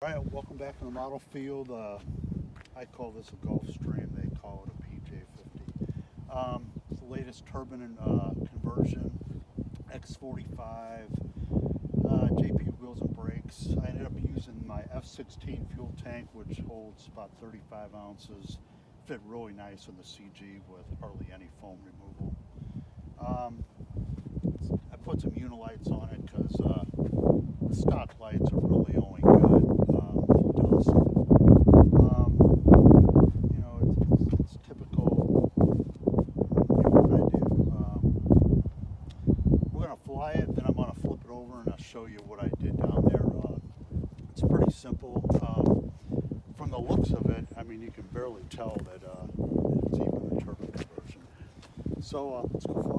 Alright, welcome back to the model field. I call this a Gulfstream, they call it a PJ50. It's the latest turbine conversion, X45, JP wheels and brakes. I ended up using my F16 fuel tank, which holds about 35 ounces. Fit really nice in the CG with hardly any foam removal. I put some Unilights on it because the stock lights are really only good for dust. It's typical. What I do. We're going to fly it, then I'm going to flip it over and I'll show you what I did down there. It's pretty simple. From the looks of it, I mean, you can barely tell that it's even a turbine conversion. So let's go fly.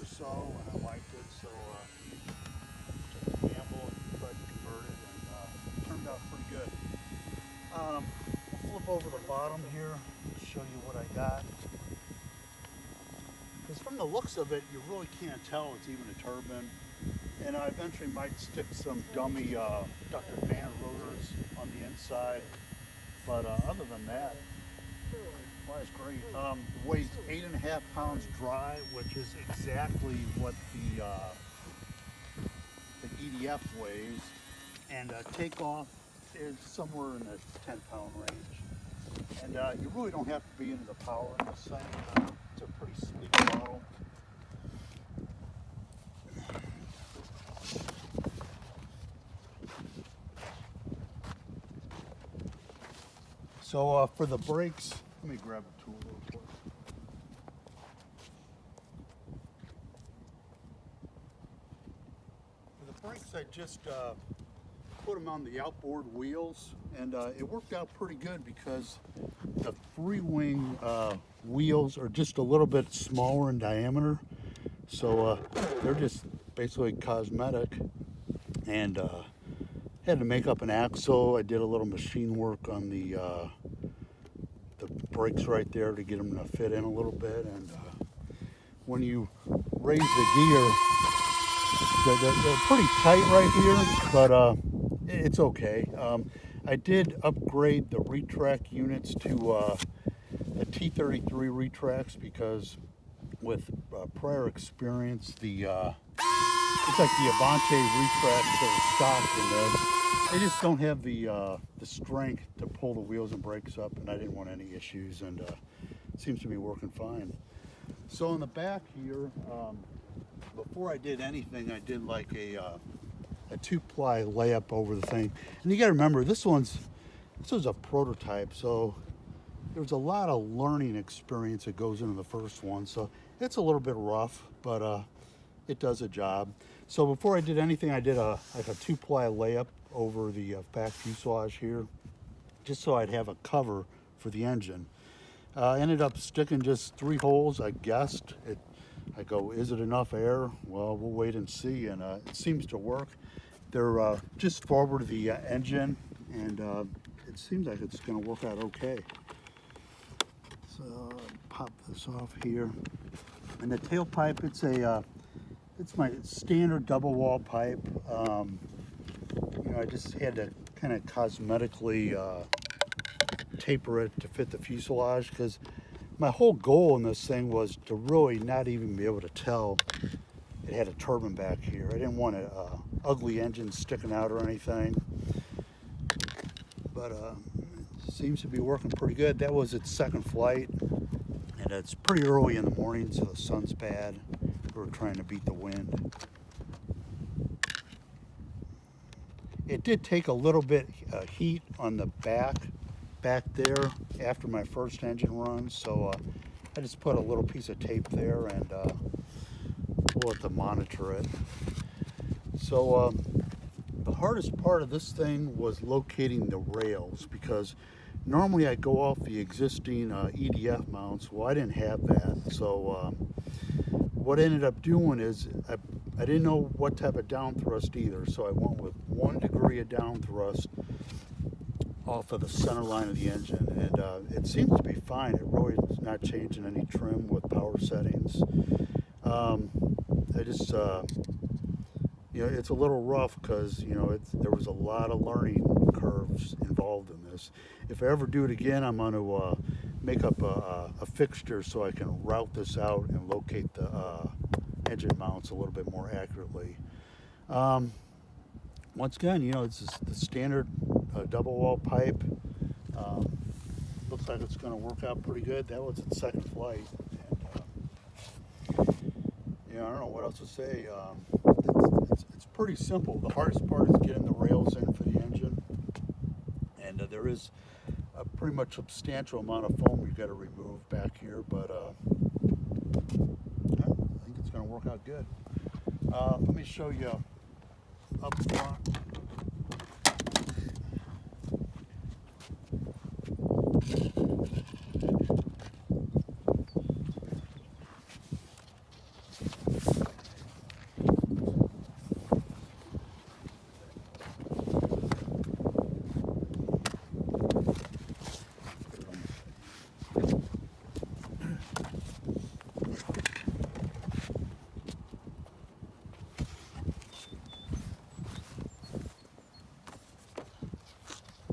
Or so, and I liked it, so took a gamble and tried to convert it, and it turned out pretty good. I'll flip over the bottom here to show you what I got. Because from the looks of it, you really can't tell it's even a turbine. And I eventually might stick some dummy ducted fan rotors on the inside. But other than that, well, it's great. Weighs 8.5 pounds dry, which is exactly what the EDF weighs, and takeoff is somewhere in the 10-pound range. And you really don't have to be into the power in this thing. It's a pretty sleek model. So for the brakes, let me grab a tool real quick. For the brakes, I just put them on the outboard wheels, and it worked out pretty good because the Freewing wheels are just a little bit smaller in diameter, so they're just basically cosmetic. And had to make up an axle. I did a little machine work on the brakes right there to get them to fit in a little bit. And when you raise the gear, they're pretty tight right here, but it's okay. I did upgrade the retract units to the T33 retracts because with prior experience, it's like the Avante retracts that are stock in this. They just don't have the strength to pull the wheels and brakes up, and I didn't want any issues, and it seems to be working fine. So on the back here, before I did anything, I did like a 2-ply layup over the thing. And you got to remember, this was a prototype, so there's a lot of learning experience that goes into the first one. So it's a little bit rough, but it does a job. So before I did anything, I did like a 2-ply layup over the back fuselage here, just so I'd have a cover for the engine. I ended up sticking just 3 holes, I guessed. I go, is it enough air? Well, we'll wait and see, and it seems to work. They're just forward of the engine, and it seems like it's gonna work out okay. So pop this off here. And the tailpipe, it's my standard double wall pipe. I just had to kind of cosmetically taper it to fit the fuselage, because my whole goal in this thing was to really not even be able to tell it had a turbine back here. I didn't want an ugly engine sticking out or anything, but it seems to be working pretty good. That was its second flight, and it's pretty early in the morning, so the sun's bad. We're trying to beat the wind. It did take a little bit heat on the back there after my first engine run, so I just put a little piece of tape there, and control it, to monitor it. So the hardest part of this thing was locating the rails, because normally I go off the existing EDF mounts. Well, I didn't have that, so what I ended up doing is I didn't know what type of down thrust either, so I went with 1 degree of down thrust off of the center line of the engine, and it seems to be fine. It really is not changing any trim with power settings. I just you know, it's a little rough because, you know, there was a lot of learning curves involved in this. If I ever do it again, I'm going to make up a fixture so I can route this out and locate the engine mounts a little bit more accurately. Once again, you know, it's the standard double wall pipe. Looks like it's going to work out pretty good. That was its second flight. And, you know, I don't know what else to say. It's pretty simple. The hardest part is getting the rails in for the engine, and there is a pretty much substantial amount of foam you've got to remove back here, but yeah, I think it's going to work out good. Let me show you up front.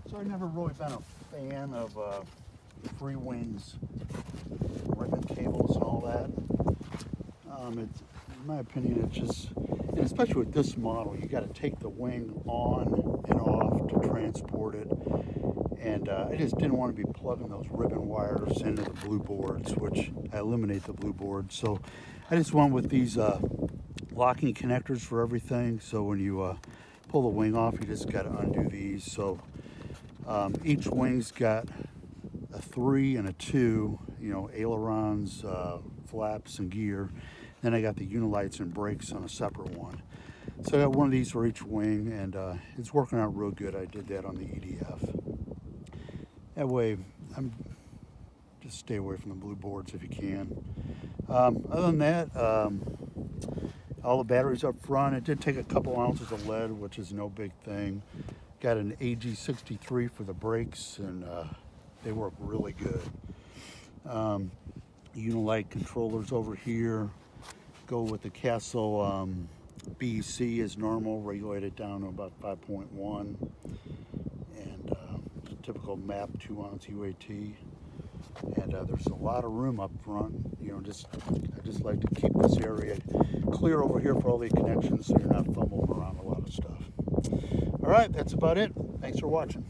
So I've never really been a fan of Freewing's ribbon cables and all that. In my opinion, it's just, and especially with this model, you got to take the wing on and off to transport it. And I just didn't want to be plugging those ribbon wires into the blue boards, which I eliminate the blue boards. So I just went with these locking connectors for everything. So when you pull the wing off, you just got to undo these. So each wing's got a 3 and a 2, you know, ailerons, flaps, and gear. Then I got the unilights and brakes on a separate one. So I got one of these for each wing, and it's working out real good. I did that on the EDF. That way, just stay away from the blue boards if you can. Other than that, all the batteries up front. It did take a couple ounces of lead, which is no big thing. Got an AG63 for the brakes, and they work really good. Unilight controllers over here. Go with the Castle BEC as normal, regulated down to about 5.1, and typical MAP 2-ounce UAT. And there's a lot of room up front. You know, I just like to keep this area clear over here for all the connections, so you're not fumbling around a lot of stuff. All right, that's about it. Thanks for watching.